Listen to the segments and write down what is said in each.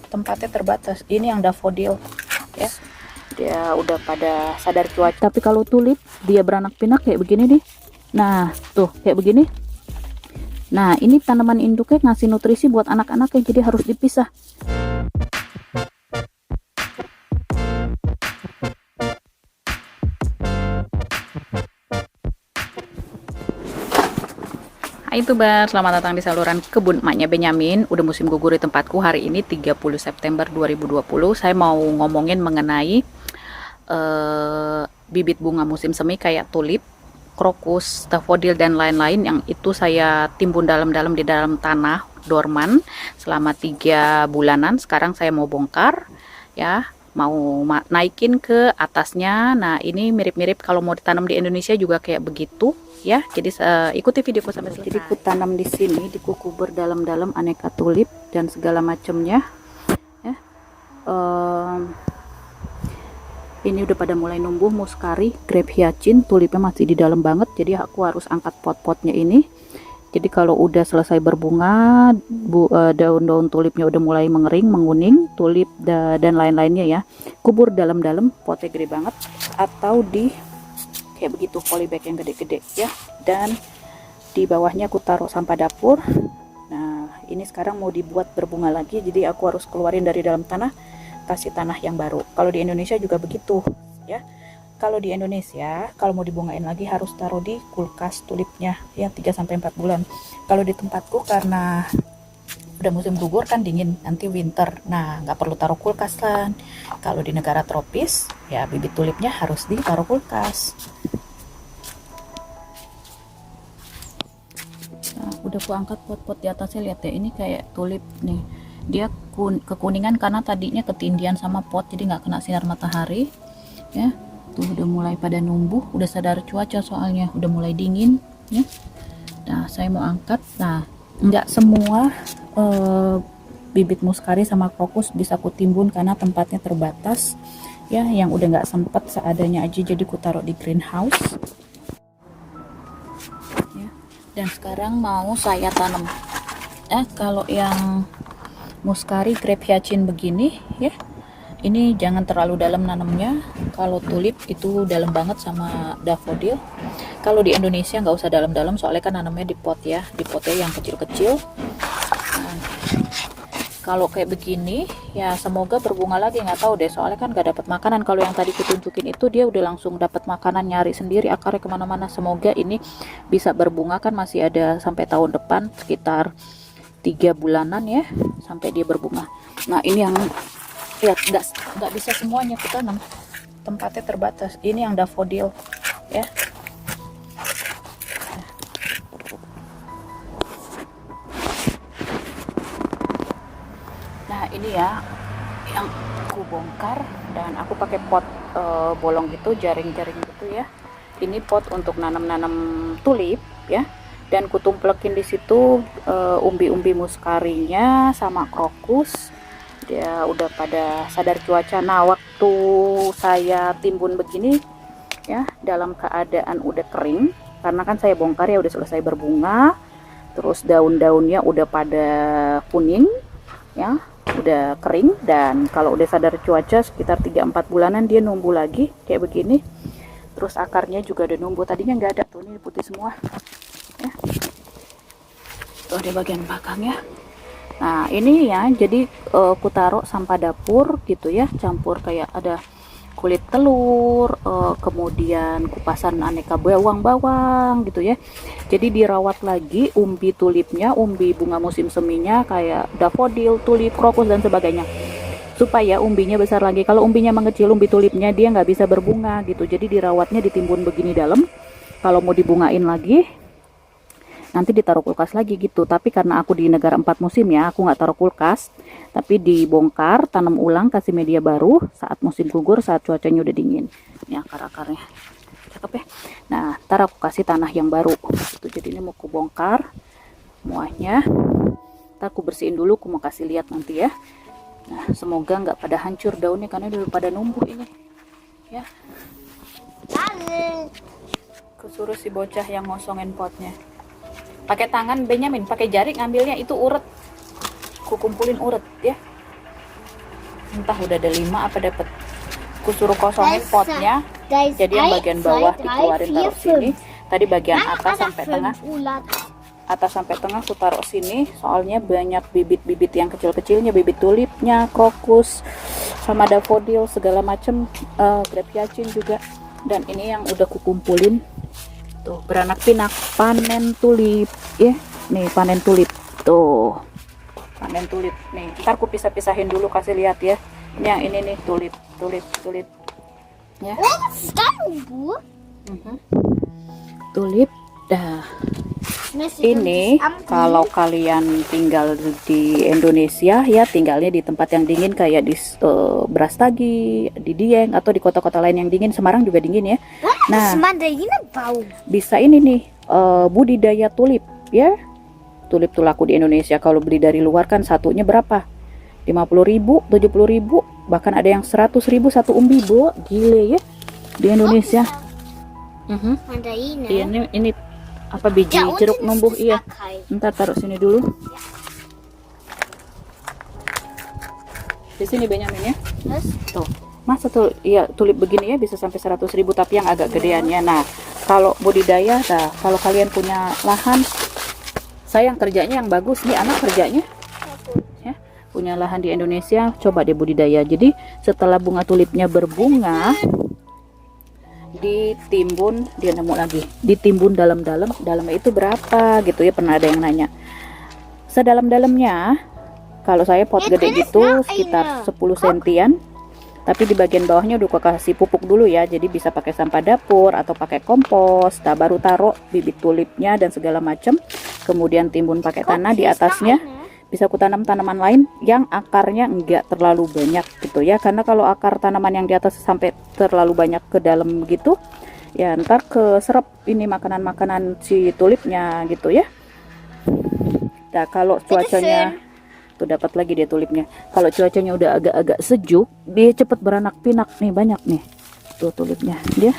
tempatnya terbatas. Ini yang daffodil ya, dia udah pada sadar cuaca. Tapi kalau tulip dia beranak pinak kayak begini nih. Nah tuh kayak begini. Nah ini tanaman induknya ngasih nutrisi buat anak-anaknya, jadi harus dipisah. Hai Tubar, selamat datang di saluran kebun emaknya Benyamin. Udah musim gugur di tempatku hari ini 30 September 2020. Saya mau ngomongin mengenai bibit bunga musim semi kayak tulip, krokus, daffodil dan lain-lain yang itu saya timbun dalam-dalam di dalam tanah dorman selama 3 bulanan. Sekarang saya mau bongkar ya, mau naikin ke atasnya. Nah ini mirip-mirip kalau mau ditanam di Indonesia juga kayak begitu ya. Jadi ikuti videoku sampai selesai. Jadi ku tanam di sini, di kuku berdalam-dalam aneka tulip dan segala macamnya ya. Ini udah pada mulai numbuh muskari, grape hyacinth, tulipnya masih di dalam banget, jadi aku harus angkat pot-potnya ini. Jadi kalau udah selesai berbunga, daun-daun tulipnya udah mulai mengering, menguning, tulip dan lain-lainnya ya, kubur dalam-dalam, potnya gede banget, atau di kayak begitu polybag yang gede-gede ya. Dan di bawahnya aku taruh sampah dapur. Nah ini sekarang mau dibuat berbunga lagi, jadi aku harus keluarin dari dalam tanah, kasih tanah yang baru. Kalau di Indonesia juga begitu ya. Kalau di Indonesia kalau mau dibungain lagi harus taruh di kulkas tulipnya ya 3-4 bulan. Kalau di tempatku karena udah musim gugur kan dingin, nanti winter, nah nggak perlu taruh kulkas kan. Kalau di negara tropis ya bibit tulipnya harus ditaruh kulkas. Nah, udah aku angkat pot-pot di atasnya, lihat ya, ini kayak tulip nih, dia kekuningan karena tadinya ketindian sama pot, jadi nggak kena sinar matahari ya. Tuh udah mulai pada numbuh, udah sadar cuaca soalnya udah mulai dingin ya. Nah saya mau angkat. Nah nggak semua bibit muskari sama krokus bisa kutimbun karena tempatnya terbatas ya. Yang udah nggak sempet seadanya aja, jadi ku taruh di greenhouse ya. Dan sekarang mau saya tanam. Kalau yang muskari, grape hyacinth begini ya, ini jangan terlalu dalam nanamnya. Kalau tulip itu dalam banget sama daffodil. Kalau di Indonesia nggak usah dalam-dalam, soalnya kan nanamnya di pot ya, di potnya yang kecil-kecil. Nah, kalau kayak begini ya semoga berbunga lagi, nggak tahu deh, soalnya kan nggak dapat makanan. Kalau yang tadi kutunjukin itu dia udah langsung dapat makanan, nyari sendiri akarnya kemana-mana. Semoga ini bisa berbunga, kan masih ada sampai tahun depan sekitar 3 bulanan ya sampai dia berbunga. Nah ini yang lihat, nggak bisa semuanya kita tanam, tempatnya terbatas. Ini yang daffodil ya. Nah ini ya yang aku bongkar, dan aku pakai pot bolong gitu, jaring-jaring gitu ya. Ini pot untuk nanam-nanam tulip ya. Dan kutumplekin di situ umbi-umbi muskarinya sama krokus. Dia udah pada sadar cuaca. Nah waktu saya timbun begini ya, dalam keadaan udah kering, karena kan saya bongkar ya udah selesai berbunga, terus daun-daunnya udah pada kuning ya, udah kering. Dan kalau udah sadar cuaca sekitar 3-4 bulanan dia numbuh lagi kayak begini. Terus akarnya juga udah numbuh, tadinya nggak ada tuh, ini putih semua ya. Tuh di bagian belakangnya. Nah ini ya, jadi ku taruh sampah dapur gitu ya, campur kayak ada kulit telur, kemudian kupasan aneka bawang-bawang gitu ya. Jadi dirawat lagi umbi tulipnya, umbi bunga musim seminya kayak daffodil, tulip, krokus dan sebagainya, supaya umbinya besar lagi. Kalau umbinya mengecil, umbi tulipnya dia nggak bisa berbunga gitu. Jadi dirawatnya ditimbun begini dalam. Kalau mau dibungain lagi nanti ditaruh kulkas lagi gitu. Tapi karena aku di negara 4 musim ya, aku nggak taruh kulkas, tapi dibongkar, tanam ulang, kasih media baru saat musim gugur, saat cuacanya udah dingin. Ini akar-akarnya cakep ya. Nah ntar aku kasih tanah yang baru itu. Jadi ini mau aku bongkar semuanya, ntar aku bersihin dulu, aku mau kasih lihat nanti ya. Nah semoga nggak pada hancur daunnya karena udah pada numbuh ini ya. Aku suruh si bocah yang ngosongin potnya pakai tangan, Benyamin pakai jari ngambilnya, itu uret, ku kumpulin uret ya. entah udah ada 5 apa dapat. Aku suruh kosongin potnya, jadi yang bagian bawah dikeluarin taruh sini. Tadi bagian atas sampai tengah aku taruh sini, soalnya banyak bibit-bibit yang kecil-kecilnya, bibit tulipnya, krokus, sama daffodil segala macem, grape hyacin juga. Dan ini yang udah kukumpulin tuh, beranak pinak, panen tulip ya. Nih panen tulip tuh, panen tulip nih. Ntar aku pisah-pisahin dulu, kasih lihat ya. Ini yang ini nih, tulip ya. Tulip dah. Ini kalau kalian tinggal di Indonesia ya, tinggalnya di tempat yang dingin kayak di Brastagi, di Dieng, atau di kota-kota lain yang dingin. Semarang juga dingin ya. Nah, bisa ini nih, budidaya tulip ya. Tulip tuh laku di Indonesia. Kalau beli dari luar kan satunya berapa? 50.000, 70.000, bahkan ada yang 100.000 satu umbi, Bu. Gile ya di Indonesia. Ini apa, biji jeruk numbuh. Iya, ntar taruh sini dulu. Di sini Benyamin ya. Tuh, masa tuh ya tulip begini ya bisa sampai 100.000, tapi yang agak gedeannya. Nah, kalau budidaya, nah kalau kalian punya lahan, saya yang kerjanya yang bagus nih, anak kerjanya ya, punya lahan di Indonesia, coba deh budidaya. Jadi setelah bunga tulipnya berbunga, ditimbun, dia nemu lagi, ditimbun dalamnya itu berapa gitu ya. Pernah ada yang nanya sedalam-dalamnya. Kalau saya pot gede gitu sekitar 10 sentian, tapi di bagian bawahnya udah kasih pupuk dulu ya, jadi bisa pakai sampah dapur atau pakai kompos. Nah, baru taruh bibit tulipnya dan segala macam, kemudian timbun pakai tanah di atasnya. Bisa aku tanam tanaman lain yang akarnya enggak terlalu banyak gitu ya, karena kalau akar tanaman yang di atas sampai terlalu banyak ke dalam gitu ya, ntar keserap ini makanan-makanan si tulipnya gitu ya. Nah, kalau cuacanya tuh dapat lagi dia tulipnya. Kalau cuacanya udah agak-agak sejuk, dia cepet beranak pinak nih, banyak nih tuh tulipnya dia,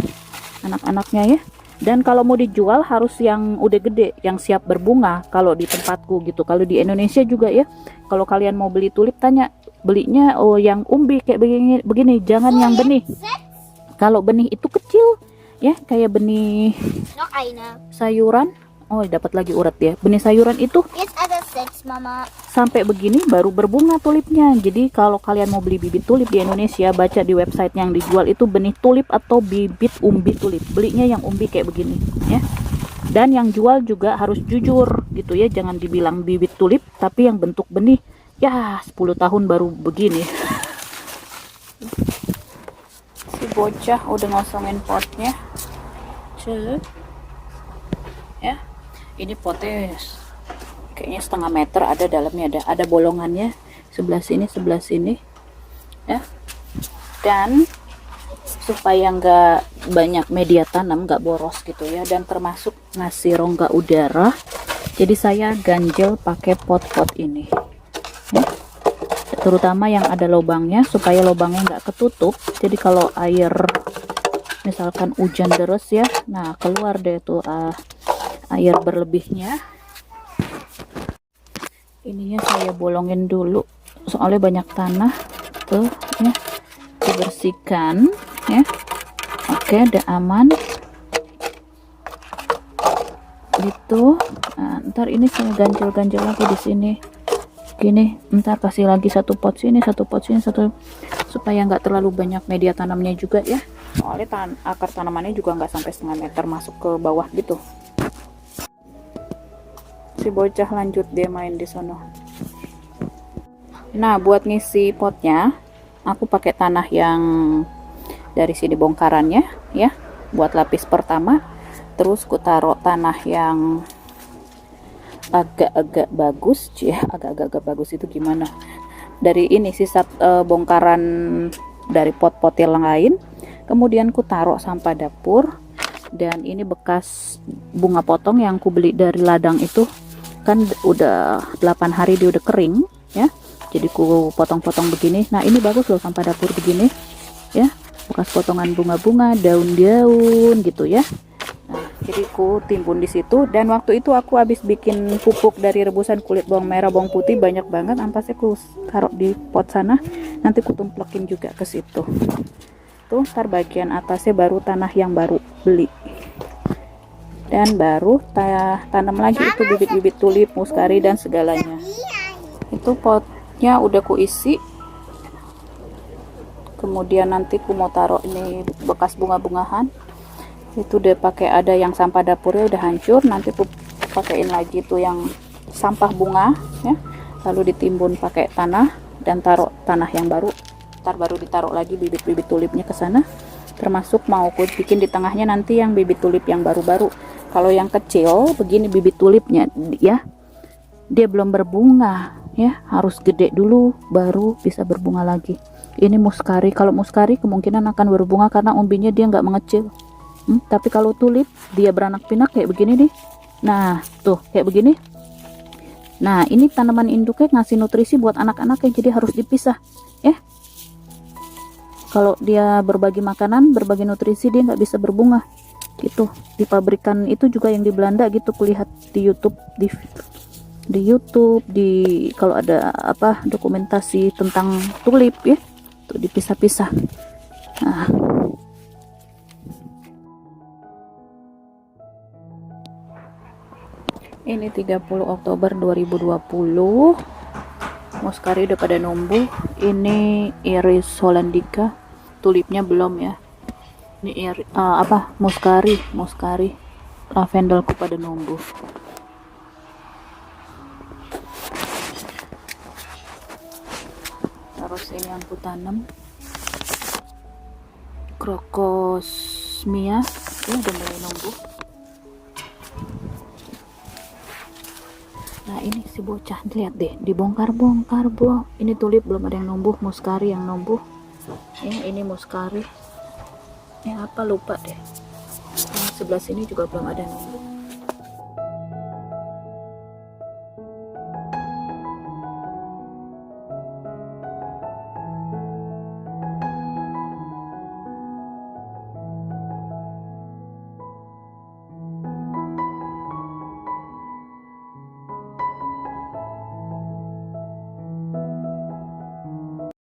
anak-anaknya ya. Dan kalau mau dijual harus yang udah gede, yang siap berbunga kalau di tempatku gitu. Kalau di Indonesia juga ya, kalau kalian mau beli tulip, tanya belinya yang umbi kayak begini, jangan yang benih. Kalau benih itu kecil ya, kayak benih sayuran. Oh, dapat lagi urat ya. Benih sayuran itu sampai begini baru berbunga tulipnya. Jadi kalau kalian mau beli bibit tulip di Indonesia, baca di website yang dijual itu benih tulip atau bibit umbi tulip. Belinya yang umbi kayak begini ya. Dan yang jual juga harus jujur gitu ya, jangan dibilang bibit tulip tapi yang bentuk benih ya 10 tahun baru begini. Si bocah udah ngosongin potnya. Ya. Ini potnya kayaknya setengah meter ada dalamnya, ada bolongannya sebelah sini ya. Dan supaya nggak banyak media tanam, nggak boros gitu ya, dan termasuk ngasih rongga udara, jadi saya ganjel pakai pot-pot ini ya. Terutama yang ada lubangnya, supaya lubangnya nggak ketutup. Jadi kalau air misalkan hujan deras ya, nah keluar deh tuh air berlebihnya. Ininya saya bolongin dulu soalnya banyak tanah tuh ya, dibersihkan ya. Oke, udah aman gitu. Nah, ntar ini saya ganjel lagi di sini gini, ntar kasih lagi satu pot sini, supaya nggak terlalu banyak media tanamnya juga ya, soalnya akar tanamannya juga nggak sampai setengah meter masuk ke bawah gitu. Si bocah lanjut dia main di sono. Nah, buat ngisi potnya aku pakai tanah yang dari sini bongkarannya ya, buat lapis pertama. Terus ku taruh tanah yang agak-agak bagus ya. Agak-agak bagus itu gimana, dari ini sisa bongkaran dari pot-pot yang lain. Kemudian ku taruh sampah dapur, dan ini bekas bunga potong yang ku beli dari ladang itu, kan udah 8 hari dia udah kering ya, jadi ku potong-potong begini. Nah, ini bagus loh sampah dapur begini ya, bekas potongan bunga-bunga, daun-daun gitu ya. Nah, jadi ku timbun di situ. Dan waktu itu aku habis bikin pupuk dari rebusan kulit bawang merah, bawang putih banyak banget, ampasnya ku taruh di pot sana. nanti kutumplekin juga ke situ. Tuh ntar bagian atasnya baru tanah yang baru beli, dan baru tanam lagi itu bibit-bibit tulip, muskari dan segalanya. Itu potnya udah kuisi, kemudian nanti ku mau taruh ini bekas bunga-bungahan. Itu udah pakai, ada yang sampah dapurnya udah hancur, nanti ku pakein lagi tuh yang sampah bunga ya, lalu ditimbun pakai tanah dan taruh tanah yang baru. Ntar baru ditaruh lagi bibit-bibit tulipnya ke sana, termasuk mau ku bikin di tengahnya nanti yang bibit tulip yang baru-baru. Kalau yang kecil begini bibit tulipnya ya, dia belum berbunga ya, harus gede dulu baru bisa berbunga lagi. Ini muskari, kalau muskari kemungkinan akan berbunga karena umbinya dia nggak mengecil. Tapi kalau tulip dia beranak pinak kayak begini nih. Nah tuh kayak begini. Nah ini tanaman induknya ngasih nutrisi buat anak-anaknya, jadi harus dipisah ya. Kalau dia berbagi makanan, berbagi nutrisi, dia nggak bisa berbunga gitu. Di pabrikan itu juga yang di Belanda gitu, kulihat di YouTube, di YouTube, kalau ada apa dokumentasi tentang tulip ya, tuh dipisah-pisah. Nah ini 30 Oktober 2020, muskari udah pada numbuh. Ini Iris hollandica, tulipnya belum ya. Ini muskari lavendelku pada numbuh. Terus ini yang ku tanam crocosmia, ini udah mulai numbuh. Nah ini si bocah, lihat deh, dibongkar-bongkar bro. Ini tulip belum ada yang numbuh, muskari yang numbuh ya. Ini muskari ya, apa lupa deh. Yang sebelah sini juga belum ada numbuh.